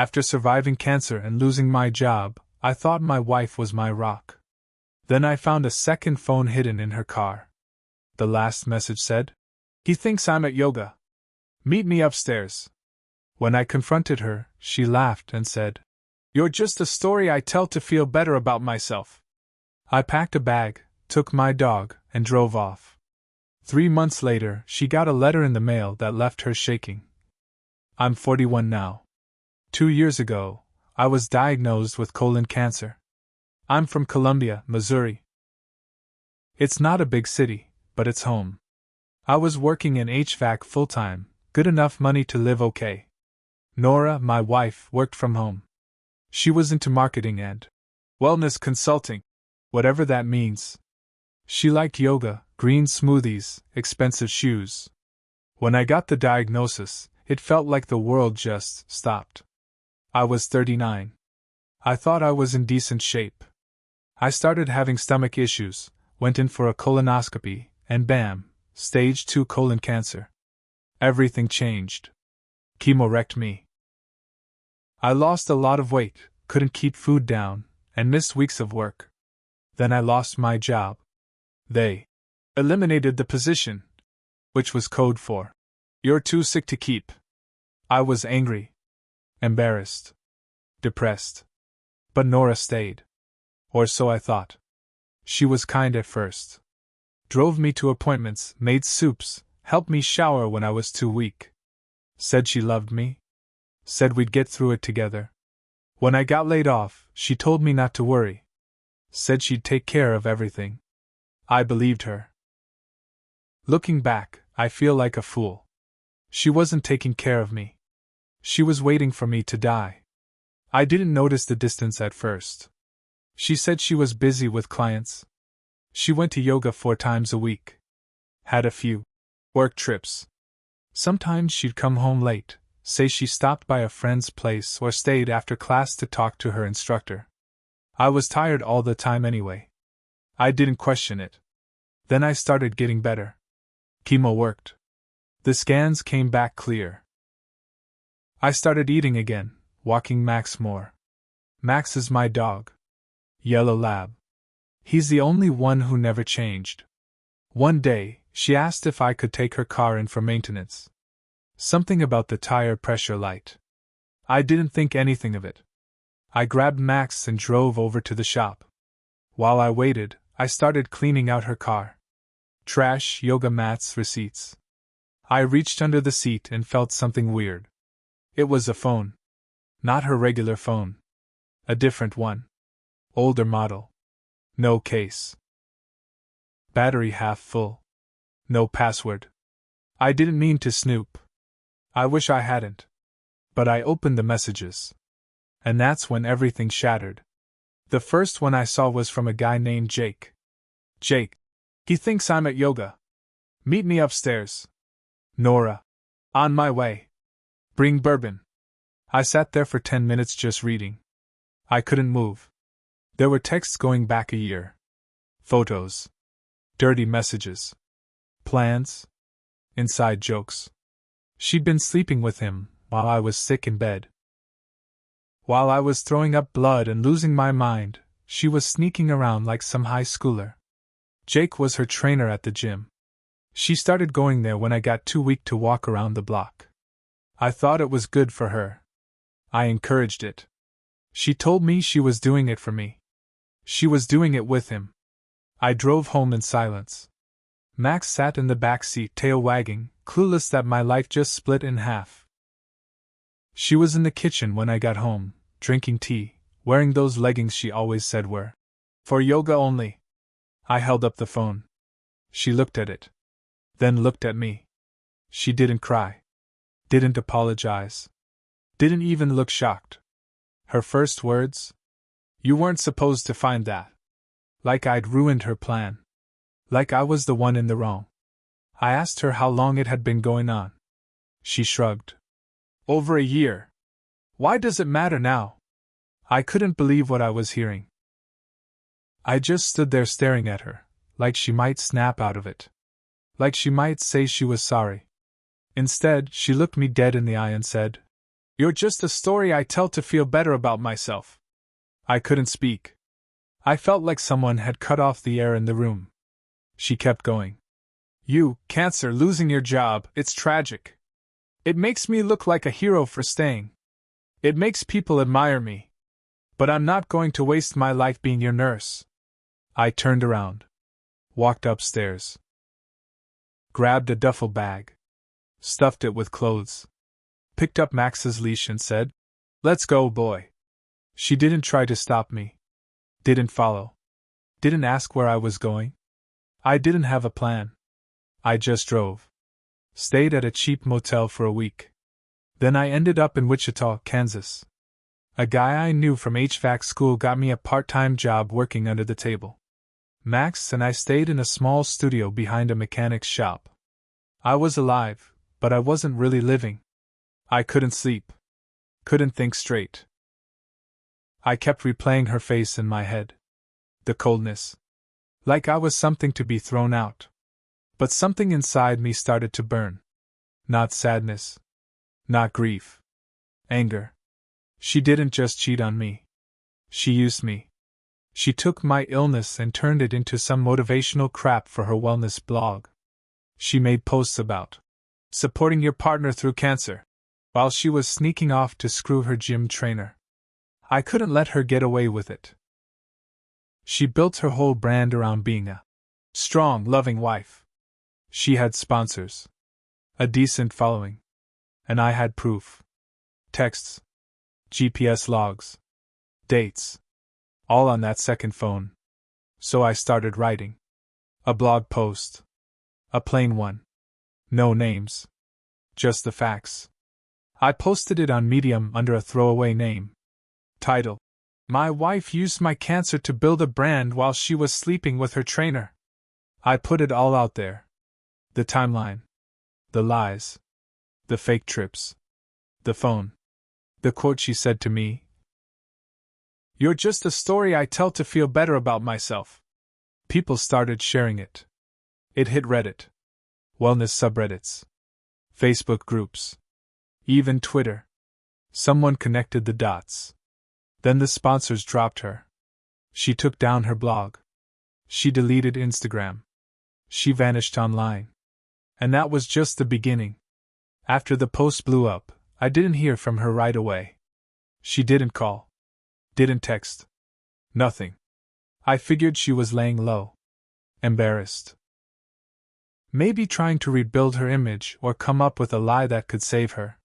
After surviving cancer and losing my job, I thought my wife was my rock. Then I found a second phone hidden in her car. The last message said, "He thinks I'm at yoga. Meet me upstairs." When I confronted her, she laughed and said, "You're just a story I tell to feel better about myself." I packed a bag, took my dog, and drove off. 3 months later, she got a letter in the mail that left her shaking. I'm 41 now. 2 years ago, I was diagnosed with colon cancer. I'm from Columbia, Missouri. It's not a big city, but it's home. I was working in HVAC full-time, good enough money to live okay. Nora, my wife, worked from home. She was into marketing and wellness consulting, whatever that means. She liked yoga, green smoothies, expensive shoes. When I got the diagnosis, it felt like the world just stopped. I was 39. I thought I was in decent shape. I started having stomach issues, went in for a colonoscopy, and bam, stage 2 colon cancer. Everything changed. Chemo wrecked me. I lost a lot of weight, couldn't keep food down, and missed weeks of work. Then I lost my job. They eliminated the position, which was code for, "You're too sick to keep." I was angry, embarrassed, depressed. But Nora stayed. Or so I thought. She was kind at first. Drove me to appointments, made soups, helped me shower when I was too weak. Said she loved me. Said we'd get through it together. When I got laid off, she told me not to worry. Said she'd take care of everything. I believed her. Looking back, I feel like a fool. She wasn't taking care of me. She was waiting for me to die. I didn't notice the distance at first. She said she was busy with clients. She went to yoga 4 times a week. Had a few work trips. Sometimes she'd come home late, say she stopped by a friend's place or stayed after class to talk to her instructor. I was tired all the time anyway. I didn't question it. Then I started getting better. Chemo worked. The scans came back clear. I started eating again, walking Max more. Max is my dog. Yellow Lab. He's the only one who never changed. One day, she asked if I could take her car in for maintenance. Something about the tire pressure light. I didn't think anything of it. I grabbed Max and drove over to the shop. While I waited, I started cleaning out her car. Trash, yoga mats, receipts. I reached under the seat and felt something weird. It was a phone. Not her regular phone. A different one. Older model. No case. Battery half full. No password. I didn't mean to snoop. I wish I hadn't. But I opened the messages. And that's when everything shattered. The first one I saw was from a guy named Jake. "Jake. He thinks I'm at yoga. Meet me upstairs. Nora. On my way. Bring bourbon." I sat there for 10 minutes just reading. I couldn't move. There were texts going back a year. Photos. Dirty messages. Plans. Inside jokes. She'd been sleeping with him while I was sick in bed. While I was throwing up blood and losing my mind, she was sneaking around like some high schooler. Jake was her trainer at the gym. She started going there when I got too weak to walk around the block. I thought it was good for her. I encouraged it. She told me she was doing it for me. She was doing it with him. I drove home in silence. Max sat in the back seat, tail wagging, clueless that my life just split in half. She was in the kitchen when I got home, drinking tea, wearing those leggings she always said were for yoga only. I held up the phone. She looked at it. Then looked at me. She didn't cry. Didn't apologize. Didn't even look shocked. Her first words? "You weren't supposed to find that." Like I'd ruined her plan. Like I was the one in the wrong. I asked her how long it had been going on. She shrugged. "Over a year. Why does it matter now?" I couldn't believe what I was hearing. I just stood there staring at her, like she might snap out of it. Like she might say she was sorry. Instead, she looked me dead in the eye and said, You're just a story I tell to feel better about myself. I couldn't speak. I felt like someone had cut off the air in the room. She kept going. You, Cancer, losing your job, it's tragic. It makes me look like a hero for staying. It makes people admire me. But I'm not going to waste my life being your nurse. I turned around. Walked upstairs. Grabbed a duffel bag. Stuffed it with clothes. Picked up Max's leash and said, "Let's go, boy." She didn't try to stop me. Didn't follow. Didn't ask where I was going. I didn't have a plan. I just drove. Stayed at a cheap motel for a week. Then I ended up in Wichita, Kansas. A guy I knew from HVAC school got me a part-time job working under the table. Max and I stayed in a small studio behind a mechanic's shop. I was alive, but I wasn't really living. I couldn't sleep. Couldn't think straight. I kept replaying her face in my head. The coldness. Like I was something to be thrown out. But something inside me started to burn. Not sadness. Not grief. Anger. She didn't just cheat on me. She used me. She took my illness and turned it into some motivational crap for her wellness blog. She made posts about supporting your partner through cancer, while she was sneaking off to screw her gym trainer. I couldn't let her get away with it. She built her whole brand around being a strong, loving wife. She had sponsors. A decent following. And I had proof. Texts. GPS logs. Dates. All on that second phone. So I started writing. A blog post. A plain one. No names. Just the facts. I posted it on Medium under a throwaway name. Title: My wife used my cancer to build a brand while she was sleeping with her trainer. I put it all out there. The timeline. The lies. The fake trips. The phone. The quote she said to me. You're just a story I tell to feel better about myself. People started sharing it. It hit Reddit. Wellness subreddits. Facebook groups. Even Twitter. Someone connected the dots. Then the sponsors dropped her. She took down her blog. She deleted Instagram. She vanished online. And that was just the beginning. After the post blew up, I didn't hear from her right away. She didn't call. Didn't text. Nothing. I figured she was laying low. Embarrassed. Maybe trying to rebuild her image or come up with a lie that could save her.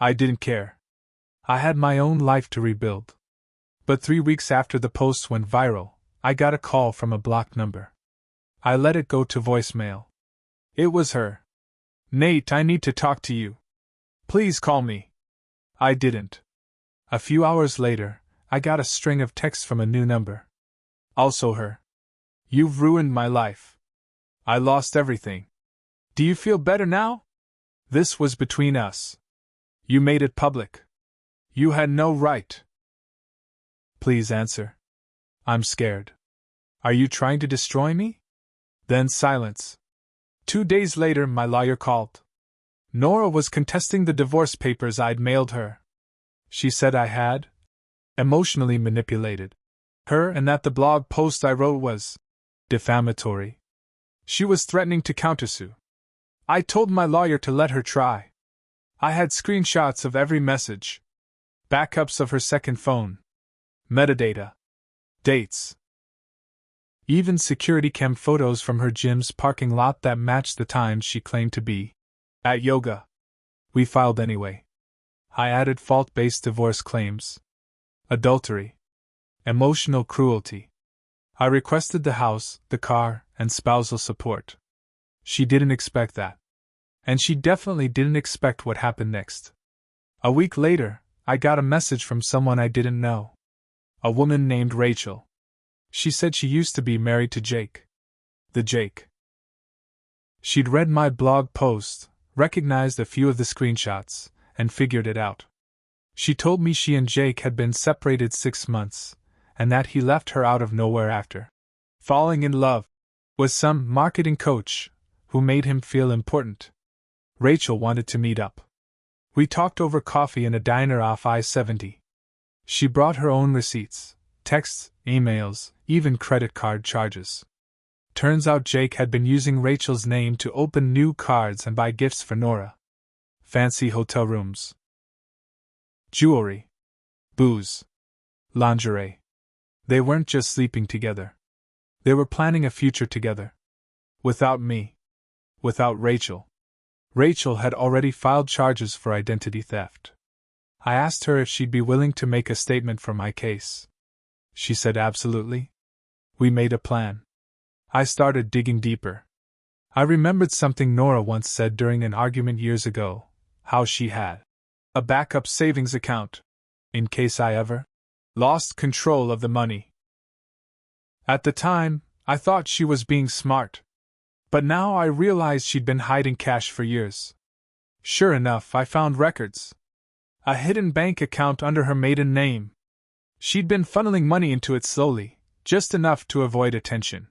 I didn't care. I had my own life to rebuild. But 3 weeks after the post went viral, I got a call from a blocked number. I let it go to voicemail. It was her. Nate, I need to talk to you. Please call me. I didn't. A few hours later, I got a string of texts from a new number. Also her. You've ruined my life. I lost everything. Do you feel better now? This was between us. You made it public. You had no right. Please answer. I'm scared. Are you trying to destroy me? Then silence. 2 days later, my lawyer called. Nora was contesting the divorce papers I'd mailed her. She said I had emotionally manipulated her and that the blog post I wrote was defamatory. She was threatening to countersue. I told my lawyer to let her try. I had screenshots of every message, backups of her second phone, metadata, dates, even security cam photos from her gym's parking lot that matched the times she claimed to be at yoga. We filed anyway. I added fault-based divorce claims, adultery, emotional cruelty. I requested the house, the car, and spousal support. She didn't expect that. And she definitely didn't expect what happened next. A week later, I got a message from someone I didn't know. A woman named Rachel. She said she used to be married to Jake. The Jake. She'd read my blog post, recognized a few of the screenshots, and figured it out. She told me she and Jake had been separated 6 months, and that he left her out of nowhere after falling in love with some marketing coach who made him feel important. Rachel wanted to meet up. We talked over coffee in a diner off I-70. She brought her own receipts, texts, emails, even credit card charges. Turns out Jake had been using Rachel's name to open new cards and buy gifts for Nora. Fancy hotel rooms, jewelry, booze, lingerie. They weren't just sleeping together. They were planning a future together. Without me. Without Rachel. Rachel had already filed charges for identity theft. I asked her if she'd be willing to make a statement for my case. She said absolutely. We made a plan. I started digging deeper. I remembered something Nora once said during an argument years ago, how she had a backup savings account, in case I ever lost control of the money. At the time, I thought she was being smart. But now I realized she'd been hiding cash for years. Sure enough, I found records. A hidden bank account under her maiden name. She'd been funneling money into it slowly, just enough to avoid attention.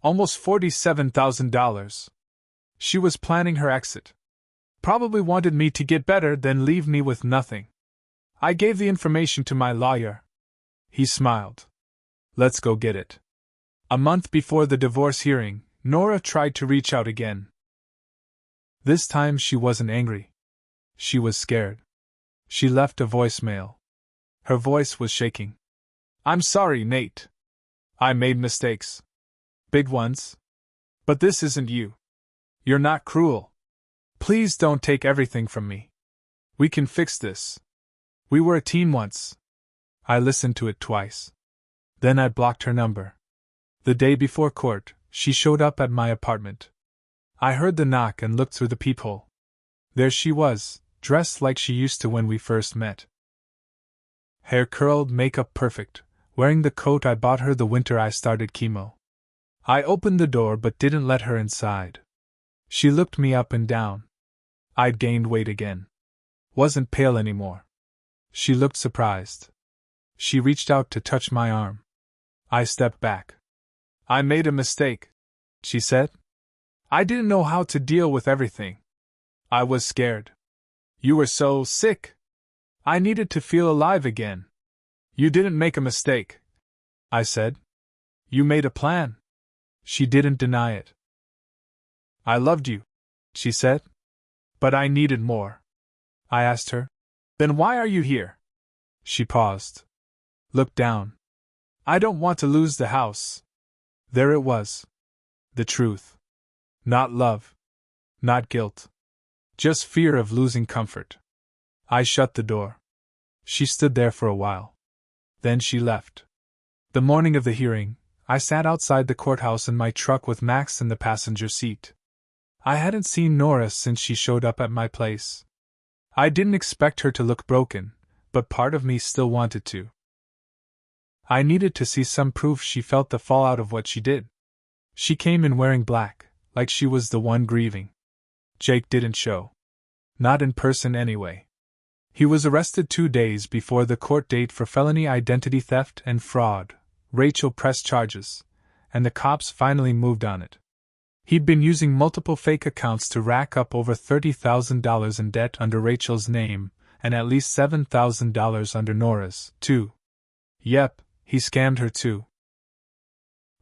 Almost $47,000. She was planning her exit. Probably wanted me to get better than leave me with nothing. I gave the information to my lawyer. He smiled. Let's go get it. A month before the divorce hearing, Nora tried to reach out again. This time she wasn't angry. She was scared. She left a voicemail. Her voice was shaking. I'm sorry, Nate. I made mistakes. Big ones. But this isn't you. You're not cruel. Please don't take everything from me. We can fix this. We were a team once. I listened to it twice. Then I blocked her number. The day before court, she showed up at my apartment. I heard the knock and looked through the peephole. There she was, dressed like she used to when we first met. Hair curled, makeup perfect, wearing the coat I bought her the winter I started chemo. I opened the door but didn't let her inside. She looked me up and down. I'd gained weight again. Wasn't pale anymore. She looked surprised. She reached out to touch my arm. I stepped back. I made a mistake, she said. I didn't know how to deal with everything. I was scared. You were so sick. I needed to feel alive again. You didn't make a mistake, I said. You made a plan. She didn't deny it. I loved you, she said. But I needed more. I asked her. Then why are you here? She paused. Looked down. I don't want to lose the house. There it was. The truth. Not love. Not guilt. Just fear of losing comfort. I shut the door. She stood there for a while. Then she left. The morning of the hearing, I sat outside the courthouse in my truck with Max in the passenger seat. I hadn't seen Nora since she showed up at my place. I didn't expect her to look broken, but part of me still wanted to. I needed to see some proof she felt the fallout of what she did. She came in wearing black, like she was the one grieving. Jake didn't show. Not in person anyway. He was arrested 2 days before the court date for felony identity theft and fraud. Rachel pressed charges, and the cops finally moved on it. He'd been using multiple fake accounts to rack up over $30,000 in debt under Rachel's name, and at least $7,000 under Nora's, too. Yep, he scammed her too.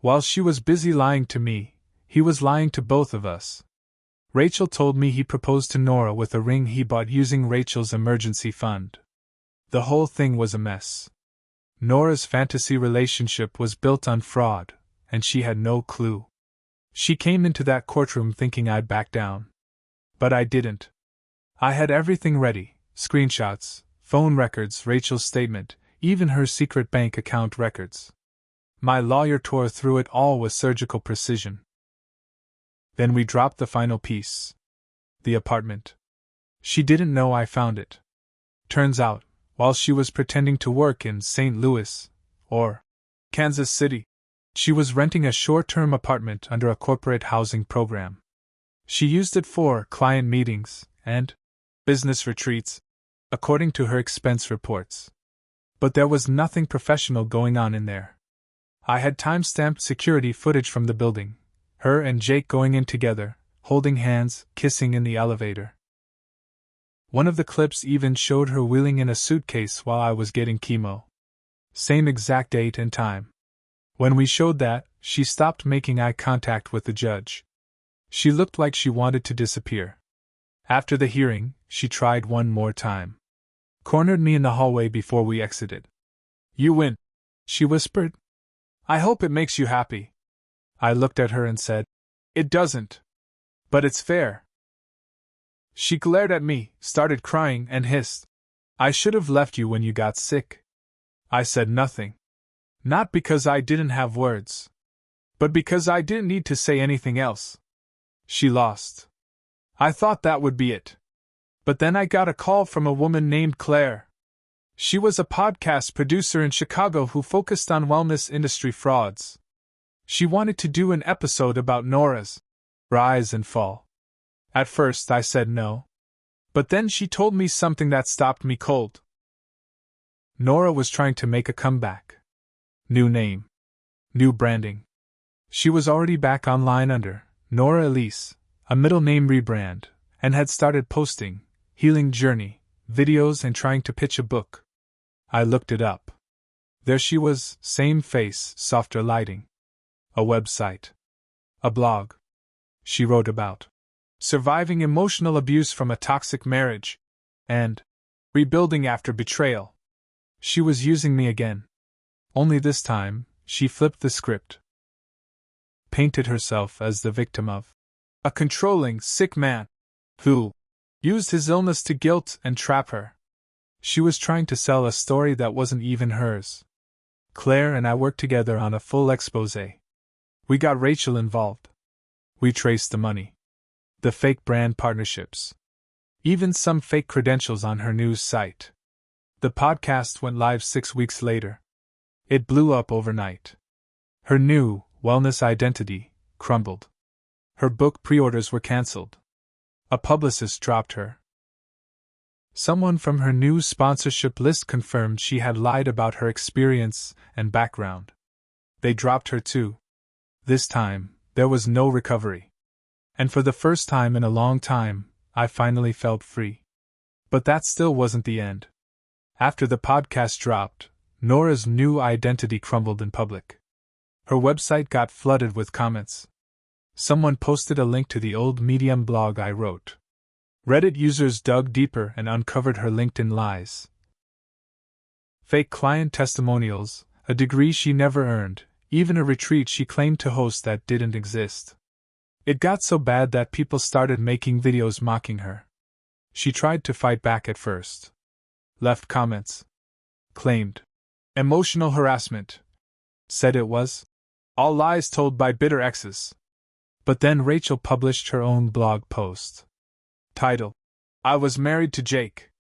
While she was busy lying to me, he was lying to both of us. Rachel told me he proposed to Nora with a ring he bought using Rachel's emergency fund. The whole thing was a mess. Nora's fantasy relationship was built on fraud, and she had no clue. She came into that courtroom thinking I'd back down. But I didn't. I had everything ready: screenshots, phone records, Rachel's statement, even her secret bank account records. My lawyer tore through it all with surgical precision. Then we dropped the final piece. The apartment. She didn't know I found it. Turns out, while she was pretending to work in St. Louis, or Kansas City, she was renting a short-term apartment under a corporate housing program. She used it for client meetings and business retreats, according to her expense reports. But there was nothing professional going on in there. I had time-stamped security footage from the building, her and Jake going in together, holding hands, kissing in the elevator. One of the clips even showed her wheeling in a suitcase while I was getting chemo. Same exact date and time. When we showed that, she stopped making eye contact with the judge. She looked like she wanted to disappear. After the hearing, she tried one more time. Cornered me in the hallway before we exited. "You win," she whispered. "I hope it makes you happy." I looked at her and said, "It doesn't. But it's fair." She glared at me, started crying, and hissed, "I should have left you when you got sick." I said nothing. Not because I didn't have words, but because I didn't need to say anything else. She lost. I thought that would be it. But then I got a call from a woman named Claire. She was a podcast producer in Chicago who focused on wellness industry frauds. She wanted to do an episode about Nora's rise and fall. At first I said no. But then she told me something that stopped me cold. Nora was trying to make a comeback. New name. New branding. She was already back online under Nora Elise, a middle name rebrand, and had started posting healing journey videos and trying to pitch a book. I looked it up. There she was, same face, softer lighting. A website. A blog. She wrote about surviving emotional abuse from a toxic marriage and rebuilding after betrayal. She was using me again. Only this time, she flipped the script. Painted herself as the victim of a controlling, sick man who used his illness to guilt and trap her. She was trying to sell a story that wasn't even hers. Claire and I worked together on a full exposé. We got Rachel involved. We traced the money, the fake brand partnerships, even some fake credentials on her news site. The podcast went live 6 weeks later. It blew up overnight. Her new wellness identity crumbled. Her book pre-orders were cancelled. A publicist dropped her. Someone from her new sponsorship list confirmed she had lied about her experience and background. They dropped her too. This time, there was no recovery. And for the first time in a long time, I finally felt free. But that still wasn't the end. After the podcast dropped, Nora's new identity crumbled in public. Her website got flooded with comments. Someone posted a link to the old Medium blog I wrote. Reddit users dug deeper and uncovered her LinkedIn lies. Fake client testimonials, a degree she never earned, even a retreat she claimed to host that didn't exist. It got so bad that people started making videos mocking her. She tried to fight back at first. Left comments. Claimed emotional harassment. Said it was all lies told by bitter exes. But then Rachel published her own blog post. Title: I was married to Jake.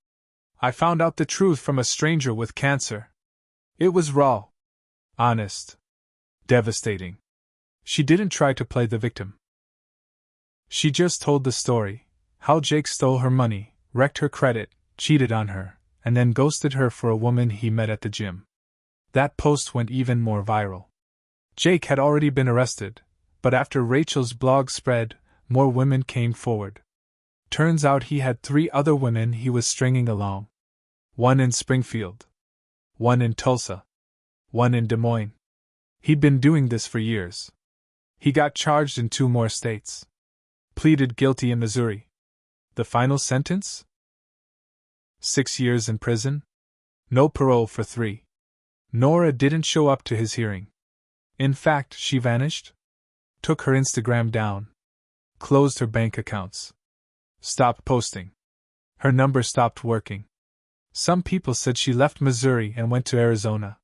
I found out the truth from a stranger with cancer. It was raw, honest, devastating. She didn't try to play the victim. She just told the story, how Jake stole her money, wrecked her credit, cheated on her, and then ghosted her for a woman he met at the gym. That post went even more viral. Jake had already been arrested, but after Rachel's blog spread, more women came forward. Turns out he had 3 other women he was stringing along. One in Springfield. One in Tulsa. One in Des Moines. He'd been doing this for years. He got charged in 2 more states. Pleaded guilty in Missouri. The final sentence? 6 years in prison. No parole for 3. Nora didn't show up to his hearing. In fact, she vanished. Took her Instagram down. Closed her bank accounts. Stopped posting. Her number stopped working. Some people said she left Missouri and went to Arizona.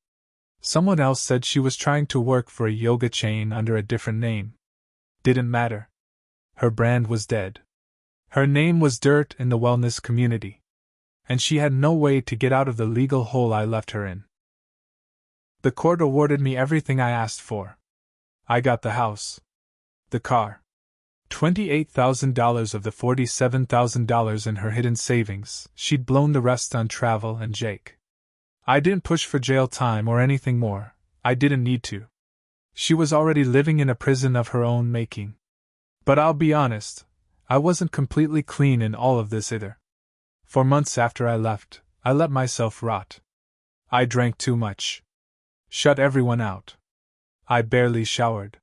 Someone else said she was trying to work for a yoga chain under a different name. Didn't matter. Her brand was dead. Her name was dirt in the wellness community. And she had no way to get out of the legal hole I left her in. The court awarded me everything I asked for. I got the house. The car. $28,000 of the $47,000 in her hidden savings. She'd blown the rest on travel and Jake. I didn't push for jail time or anything more. I didn't need to. She was already living in a prison of her own making. But I'll be honest, I wasn't completely clean in all of this either. For months after I left, I let myself rot. I drank too much. Shut everyone out. I barely showered.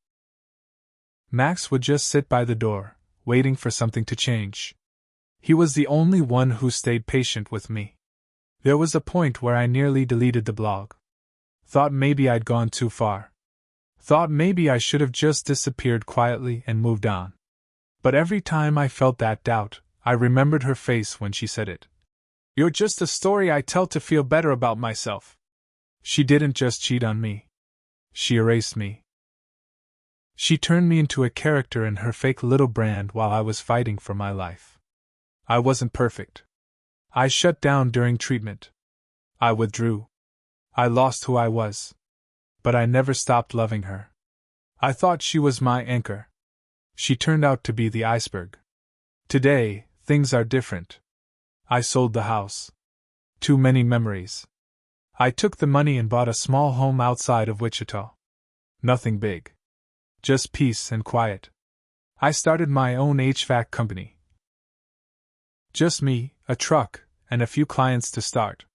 Max would just sit by the door, waiting for something to change. He was the only one who stayed patient with me. There was a point where I nearly deleted the blog. Thought maybe I'd gone too far. Thought maybe I should have just disappeared quietly and moved on. But every time I felt that doubt, I remembered her face when she said it. "You're just a story I tell to feel better about myself." She didn't just cheat on me. She erased me. She turned me into a character in her fake little brand while I was fighting for my life. I wasn't perfect. I shut down during treatment. I withdrew. I lost who I was. But I never stopped loving her. I thought she was my anchor. She turned out to be the iceberg. Today, things are different. I sold the house. Too many memories. I took the money and bought a small home outside of Wichita. Nothing big. Just peace and quiet. I started my own HVAC company. Just me, a truck, and a few clients to start.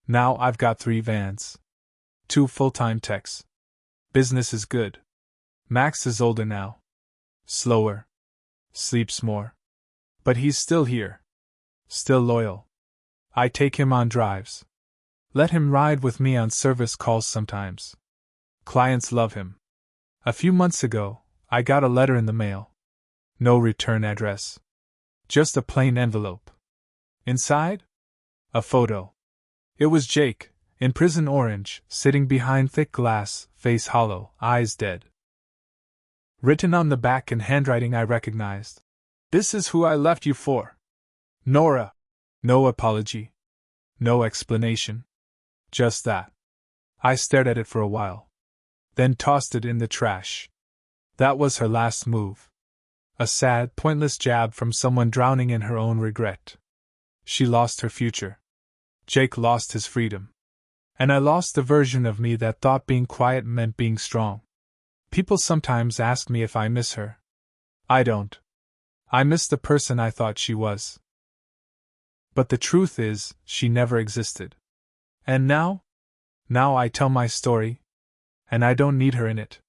Now I've got 3 vans. 2 full-time techs. Business is good. Max is older now. Slower. Sleeps more. But he's still here. Still loyal. I take him on drives. Let him ride with me on service calls sometimes. Clients love him. A few months ago, I got a letter in the mail. No return address. Just a plain envelope. Inside? A photo. It was Jake, in prison orange, sitting behind thick glass, face hollow, eyes dead. Written on the back in handwriting I recognized. "This is who I left you for. Nora." No apology. No explanation. Just that. I stared at it for a while. Then tossed it in the trash. That was her last move. A sad, pointless jab from someone drowning in her own regret. She lost her future. Jake lost his freedom. And I lost the version of me that thought being quiet meant being strong. People sometimes ask me if I miss her. I don't. I miss the person I thought she was. But the truth is, she never existed. And now? Now I tell my story. And I don't need her in it.